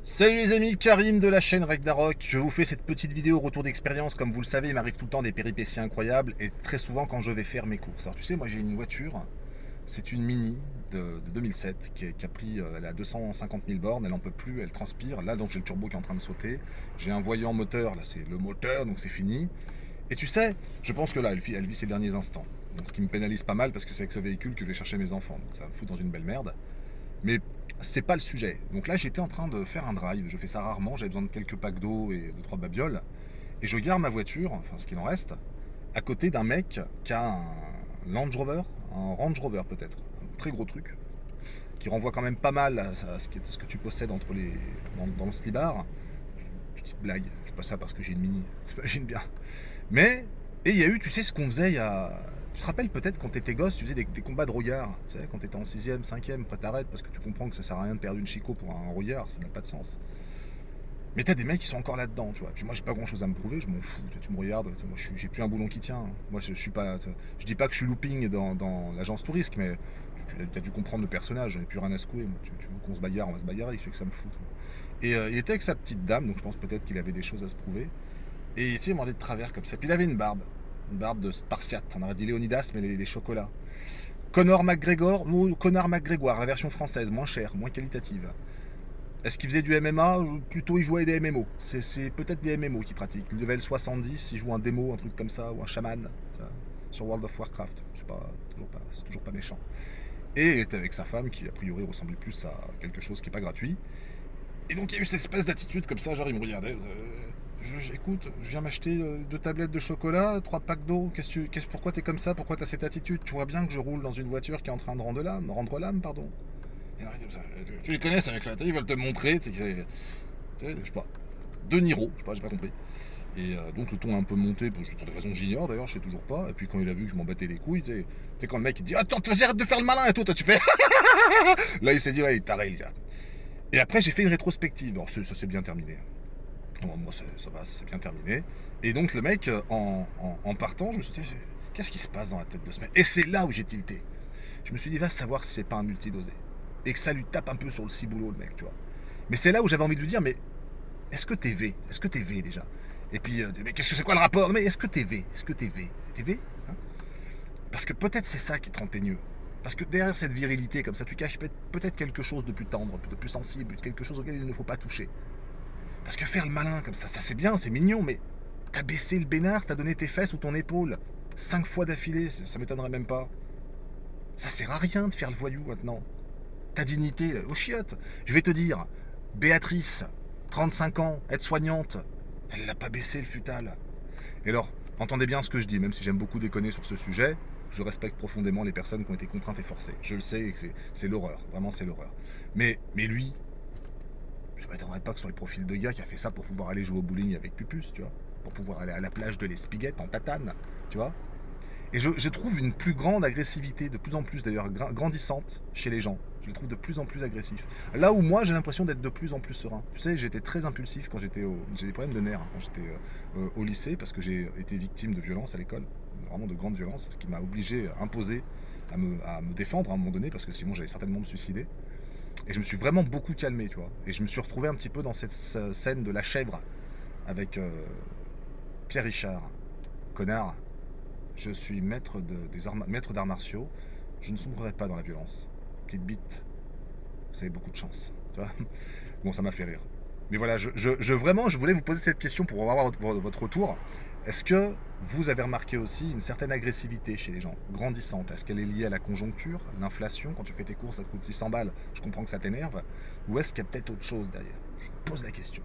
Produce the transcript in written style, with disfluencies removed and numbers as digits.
Salut les amis, Karim de la chaîne Ragnarok. Je vous fais cette petite vidéo retour d'expérience. Comme vous le savez, il m'arrive tout le temps des péripéties incroyables et très souvent quand je vais faire mes courses. Alors tu sais, moi j'ai une voiture, c'est une Mini de 2007 qui a pris, elle a 250 000 bornes, elle en peut plus, elle transpire. Là donc j'ai le turbo qui est en train de sauter. J'ai un voyant moteur, là c'est le moteur donc c'est fini. Et tu sais, je pense que là elle vit ses derniers instants. Donc ce qui me pénalise pas mal parce que c'est avec ce véhicule que je vais chercher mes enfants. Donc ça me fout dans une belle merde. Mais c'est pas le sujet. Donc là, j'étais en train de faire un drive. Je fais ça rarement. J'avais besoin de quelques packs d'eau et de trois babioles. Et je garde ma voiture, enfin ce qu'il en reste, à côté d'un mec qui a un Land Rover, un Range Rover peut-être, un très gros truc, qui renvoie quand même pas mal à ce que tu possèdes dans le slibard. Petite blague. Je dis pas ça parce que j'ai une Mini. T'imagines bien. Mais, et il y a eu, tu sais ce qu'on faisait il y a. Tu te rappelles peut-être quand t'étais gosse, tu faisais des combats de rouillard. Tu sais, quand t'étais en 6ème, 5ème, après t'arrêtes parce que tu comprends que ça sert à rien de perdre une chico pour un rouillard, ça n'a pas de sens. Mais t'as des mecs qui sont encore là-dedans, tu vois. Puis moi, j'ai pas grand-chose à me prouver, je m'en fous. Tu me regardes, moi, j'ai plus un boulon qui tient. Moi, je suis pas. Je dis pas que je suis looping dans l'agence touriste, mais tu as dû comprendre le personnage. J'en ai plus rien à secouer. Moi, tu veux qu'on se bagarre, on va se bagarrer. Il fait que ça me fout. Et il était avec sa petite dame, donc je pense peut-être qu'il avait des choses à se prouver. Et tu sais, il m'en allait de travers comme ça. Puis il avait une barbe. Une barbe de Spartiate. On aurait dit Léonidas, mais les chocolats. Conor McGregor, ou Conor McGregor, la version française, moins chère, moins qualitative. Est-ce qu'il faisait du MMA ou plutôt il jouait des MMO? C'est peut-être des MMO qu'il pratique. Level 70, il joue un démo, un truc comme ça, ou un chaman, sur World of Warcraft. C'est toujours pas méchant. Et il était avec sa femme qui a priori ressemblait plus à quelque chose qui n'est pas gratuit. Et donc il y a eu cette espèce d'attitude comme ça, genre il me regardait. Écoute, je viens m'acheter 2 tablettes de chocolat, 3 packs d'eau. Pourquoi t'es comme ça? Pourquoi t'as cette attitude? Tu vois bien que je roule dans une voiture qui est en train de rendre l'âme, pardon. Et non, tu les connais, ces mecs-là, ils veulent te montrer, tu sais, je sais pas, De Niro, je sais pas, j'ai pas compris. Et donc le ton a un peu monté pour des raisons que j'ignore d'ailleurs, je sais toujours pas. Et puis quand il a vu que je m'en battais les couilles, tu sais, quand le mec il dit attends, vas-y, arrête de faire le malin et tout, toi tu fais. Là il s'est dit ouais, il est taré le gars. Et après j'ai fait une rétrospective, alors ça s'est bien terminé. Bon, moi, ça va, c'est bien terminé. Et donc, le mec, en partant, je me suis dit, qu'est-ce qui se passe dans la tête de ce mec? Et c'est là où j'ai tilté. Je me suis dit, va savoir si c'est pas un multidosé. Et que ça lui tape un peu sur le ciboulot, le mec, tu vois. Mais c'est là où j'avais envie de lui dire, mais est-ce que t'es V? Est-ce que t'es V déjà? Et puis, mais qu'est-ce que c'est quoi le rapport? Mais est-ce que t'es V? Est-ce que t'es V? T'es V? Hein? Parce que peut-être c'est ça qui te rend teigneux. Parce que derrière cette virilité, comme ça, tu caches peut-être quelque chose de plus tendre, de plus sensible, quelque chose auquel il ne faut pas toucher. Parce que faire le malin comme ça c'est bien, c'est mignon, mais t'as baissé le bénard, t'as donné tes fesses ou ton épaule 5 fois d'affilée, ça m'étonnerait même pas. Ça sert à rien de faire le voyou maintenant. Ta dignité, aux chiottes. Je vais te dire, Béatrice, 35 ans, aide-soignante, elle l'a pas baissé le futal. Et alors, entendez bien ce que je dis, même si j'aime beaucoup déconner sur ce sujet, je respecte profondément les personnes qui ont été contraintes et forcées. Je le sais, c'est l'horreur, vraiment c'est l'horreur. Mais lui, je ne m'attendrais pas que ce soit le profil de gars qui a fait ça pour pouvoir aller jouer au bowling avec Pupus, tu vois. Pour pouvoir aller à la plage de l'Espiguette en tatane, tu vois. Et je trouve une plus grande agressivité, de plus en plus d'ailleurs grandissante chez les gens. Je les trouve de plus en plus agressifs. Là où moi j'ai l'impression d'être de plus en plus serein. Tu sais, j'étais très impulsif quand j'ai des problèmes de nerfs quand j'étais au lycée parce que j'ai été victime de violences à l'école, vraiment de grandes violences, ce qui m'a obligé, imposé à me défendre à un moment donné parce que sinon j'allais certainement me suicider. Et je me suis vraiment beaucoup calmé, tu vois. Et je me suis retrouvé un petit peu dans cette scène de la chèvre avec Pierre Richard. Connard, je suis maître d'arts martiaux. Je ne sombrerai pas dans la violence. Petite bite, vous avez beaucoup de chance. Tu vois. Bon, ça m'a fait rire. Mais voilà, vraiment, je voulais vous poser cette question pour avoir votre retour. Est-ce que vous avez remarqué aussi une certaine agressivité chez les gens, grandissante? Est-ce qu'elle est liée à la conjoncture, l'inflation? Quand tu fais tes courses, ça te coûte 600 balles. Je comprends que ça t'énerve. Ou est-ce qu'il y a peut-être autre chose derrière? Je pose la question.